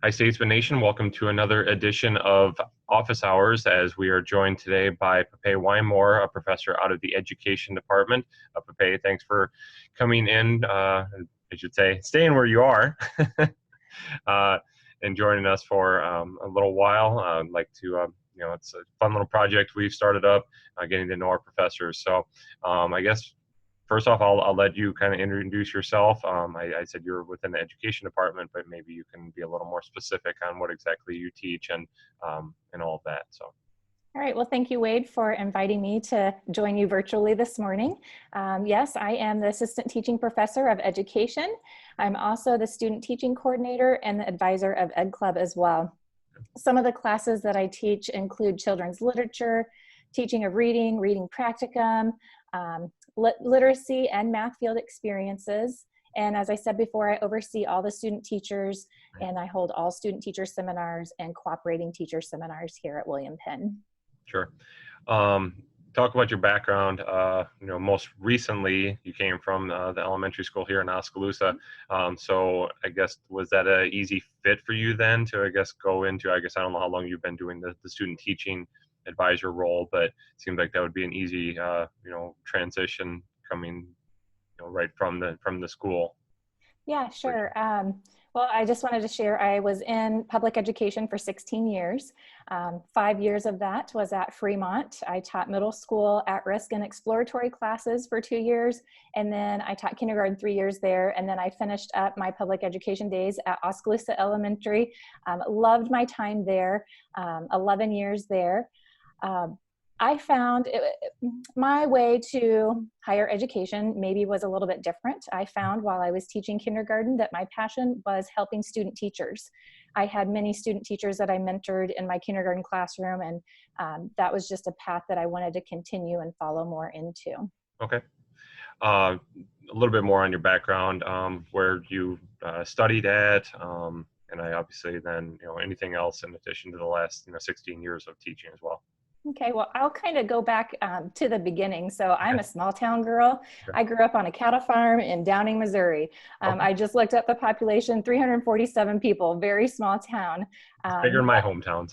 Hi, Statesman Nation. Welcome to another edition of Office Hours as we are joined today by Papae Wymore, a professor out of the Education Department. Papae, thanks for coming in, I should say, staying where you are uh, and joining us for a little while. I'd like to, it's a fun little project we've started up, getting to know our professors. So I guess first off, I'll let you kind of introduce yourself. I said you're within the education department, but maybe you can be a little more specific on what exactly you teach and all of that. So. All right, well, thank you, Wade, for inviting me to join you virtually this morning. Yes, I am the Assistant Teaching Professor of Education. I'm also the Student Teaching Coordinator and the Advisor of Ed Club as well. Some of the classes that I teach include children's literature, teaching of reading, reading practicum, literacy and math field experiences. And as I said before, I oversee all the student teachers and I hold all student teacher seminars and cooperating teacher seminars here at William Penn. Sure. Talk about your background. Most recently you came from the elementary school here in Oskaloosa. So I guess, was that an easy fit for you then to, I guess, go into, I don't know how long you've been doing the student teaching advisor role, but it seems like that would be an easy, transition coming, right from the school. Yeah, sure. Well, I just wanted to share, I was in public education for 16 years. 5 years of that was at Fremont. I taught middle school at-risk and exploratory classes for 2 years, and then I taught kindergarten 3 years there, and then I finished up my public education days at Oskaloosa Elementary. Loved my time there, 11 years there. I found my way to higher education maybe was a little bit different. I found while I was teaching kindergarten that my passion was helping student teachers. I had many student teachers that I mentored in my kindergarten classroom, and that was just a path that I wanted to continue and follow more into. Okay. A little bit more on your background, where you studied at, and I obviously then, anything else in addition to the last, 16 years of teaching as well. Okay, well, I'll kind of go back to the beginning. So I'm Okay. a small town girl. Sure. I grew up on a cattle farm in Downing, Missouri. Okay. I just looked up the population, 347 people, very small town. It's bigger than my hometown.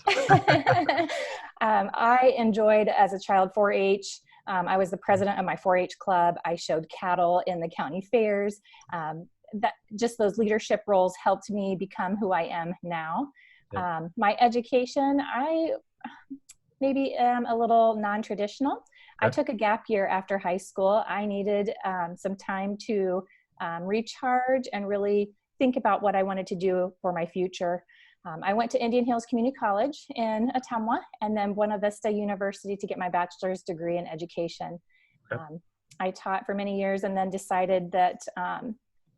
I enjoyed as a child 4-H. I was the president of my 4-H club. I showed cattle in the county fairs. Just those leadership roles helped me become who I am now. Yeah. My education, I maybe am a little non-traditional. Okay. I took a gap year after high school. I needed some time to recharge and really think about what I wanted to do for my future. I went to Indian Hills Community College in Ottumwa and then Buena Vista University to get my bachelor's degree in education. Okay. I taught for many years and then decided that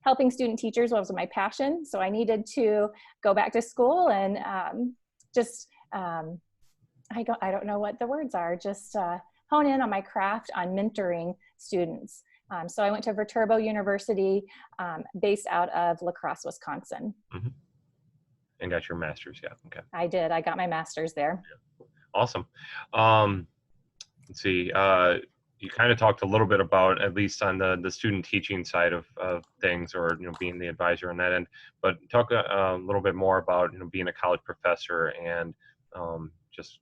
helping student teachers was my passion. So I needed to go back to school and I don't know what the words are, just hone in on my craft on mentoring students. So I went to Viterbo University, based out of La Crosse, Wisconsin. Mm-hmm. And got your master's, yeah. Okay. I did. I got my master's there. Yeah. Awesome. Let's see. You kind of talked a little bit about, at least on the student teaching side of things, or being the advisor on that end. But talk a little bit more about being a college professor and just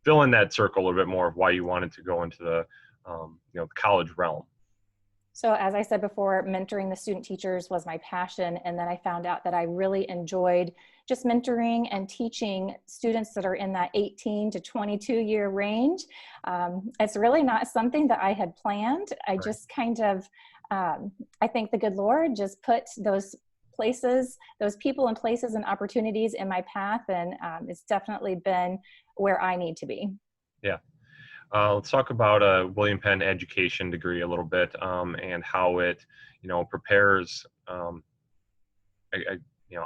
fill in that circle a little bit more of why you wanted to go into the college realm. So as I said before, mentoring the student teachers was my passion. And then I found out that I really enjoyed just mentoring and teaching students that are in that 18 to 22 year range. It's really not something that I had planned. I just kind of, I think the good Lord just put those places, those people and places and opportunities in my path. And it's definitely been where I need to be. Yeah. Let's talk about a William Penn education degree a little bit, and how it, prepares.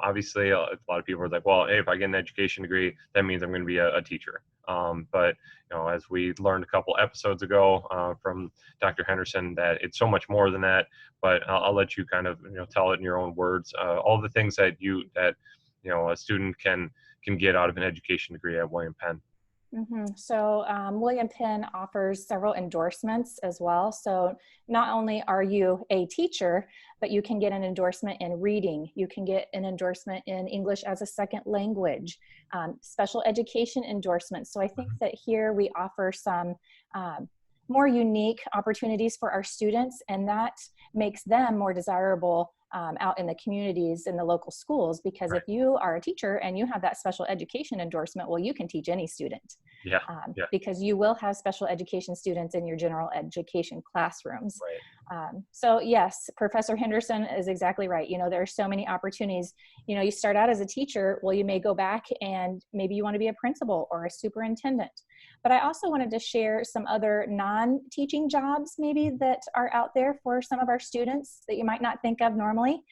Obviously, a lot of people are like, well, hey, if I get an education degree, that means I'm going to be a teacher. But as we learned a couple episodes ago from Dr. Henderson, that it's so much more than that. But I'll let you kind of tell it in your own words. All the things that a student can get out of an education degree at William Penn. So William Penn offers several endorsements as well. So not only are you a teacher, but you can get an endorsement in reading. You can get an endorsement in English as a second language, special education endorsements. So I think that here we offer some more unique opportunities for our students, and that makes them more desirable out in the communities in the local schools, because if you are a teacher and you have that special education endorsement, well, you can teach any student. Because you will have special education students in your general education classrooms. So yes, Professor Henderson is exactly right. You know, there are so many opportunities. You know, you start out as a teacher, well, you may go back and maybe you want to be a principal or a superintendent. But I also wanted to share some other non-teaching jobs maybe that are out there for some of our students that you might not think of normally.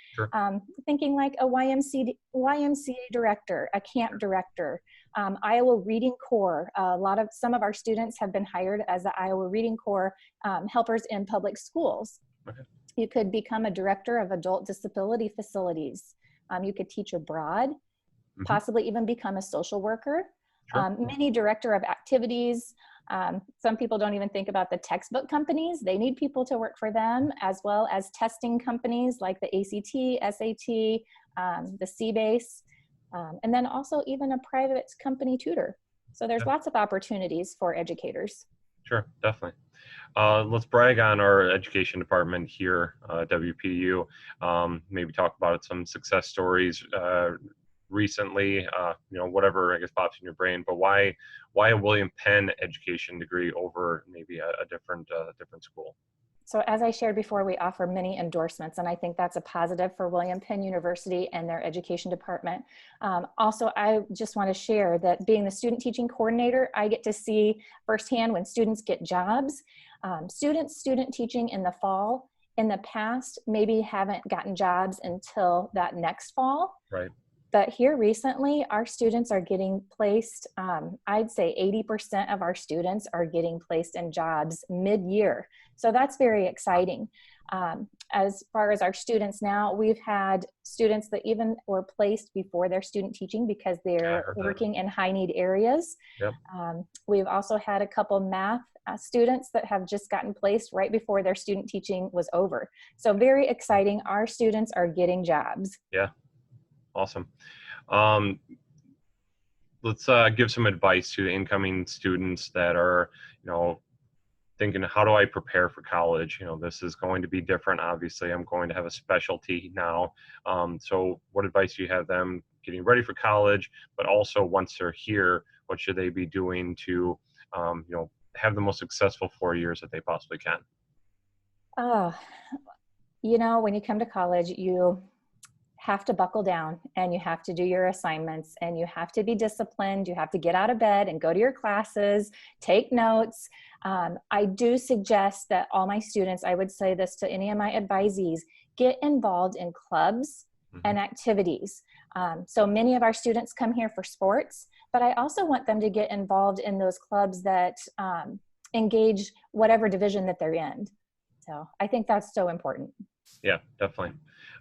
Thinking like a YMCA director, a camp director, Iowa Reading Corps. Some of our students have been hired as the Iowa Reading Corps helpers in public schools. You could become a director of adult disability facilities. You could teach abroad, possibly even become a social worker. Many director of activities. Some people don't even think about the textbook companies. They need people to work for them, as well as testing companies like the ACT, SAT, the CBASE, and then also even a private company tutor. So there's lots of opportunities for educators. Sure, definitely. Let's brag on our education department here at WPU. Maybe talk about some success stories recently, you know, whatever I guess pops in your brain. But why a William Penn education degree over maybe a different school? So as I shared before, we offer many endorsements, and I think that's a positive for William Penn University and their education department. Also, I just want to share that being the student teaching coordinator, I get to see firsthand when students get jobs. Student teaching in the fall, in the past, maybe haven't gotten jobs until that next fall. But here recently, our students are getting placed, I'd say 80% of our students are getting placed in jobs mid-year. So that's very exciting. As far as our students now, we've had students that even were placed before their student teaching because they're working in high need areas. We've also had a couple math students that have just gotten placed right before their student teaching was over. So very exciting. Our students are getting jobs. Awesome. Let's give some advice to the incoming students that are, you know, thinking, how do I prepare for college? You know, this is going to be different. Obviously, I'm going to have a specialty now. So what advice do you have them getting ready for college, but also once they're here, what should they be doing to, you know, have the most successful 4 years that they possibly can? You know, when you come to college, you have to buckle down and you have to do your assignments and you have to be disciplined. You have to get out of bed and go to your classes, take notes. I do suggest that all my students, I would say this to any of my advisees, get involved in clubs and activities. So many of our students come here for sports, but I also want them to get involved in those clubs that engage whatever division that they're in. So I think that's so important. Yeah, definitely.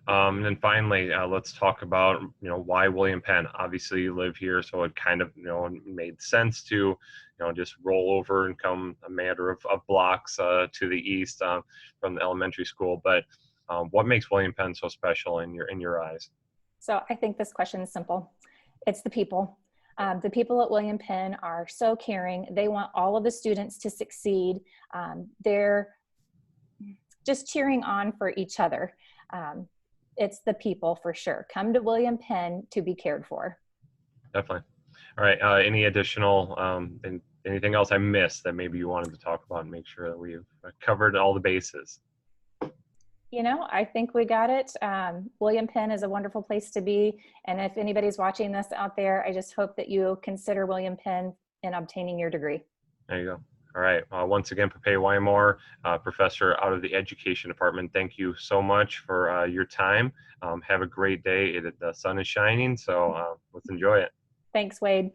And then finally, let's talk about, you know, why William Penn. Obviously, you live here, so it kind of, you know, made sense to, you know, just roll over and come a matter of blocks to the east from the elementary school. But what makes William Penn so special in your eyes? So I think this question is simple. It's the people. The people at William Penn are so caring. They want all of the students to succeed. They're just cheering on for each other. It's the people for sure. Come to William Penn to be cared for. Definitely. All right. Any additional, anything else I missed that maybe you wanted to talk about and make sure that we've covered all the bases? You know, I think we got it. William Penn is a wonderful place to be. And if anybody's watching this out there, I just hope that you consider William Penn in obtaining your degree. There you go. All right. Once again, Papae Wymore, professor out of the education department, thank you so much for your time. Have a great day. The sun is shining, so let's enjoy it. Thanks, Wade.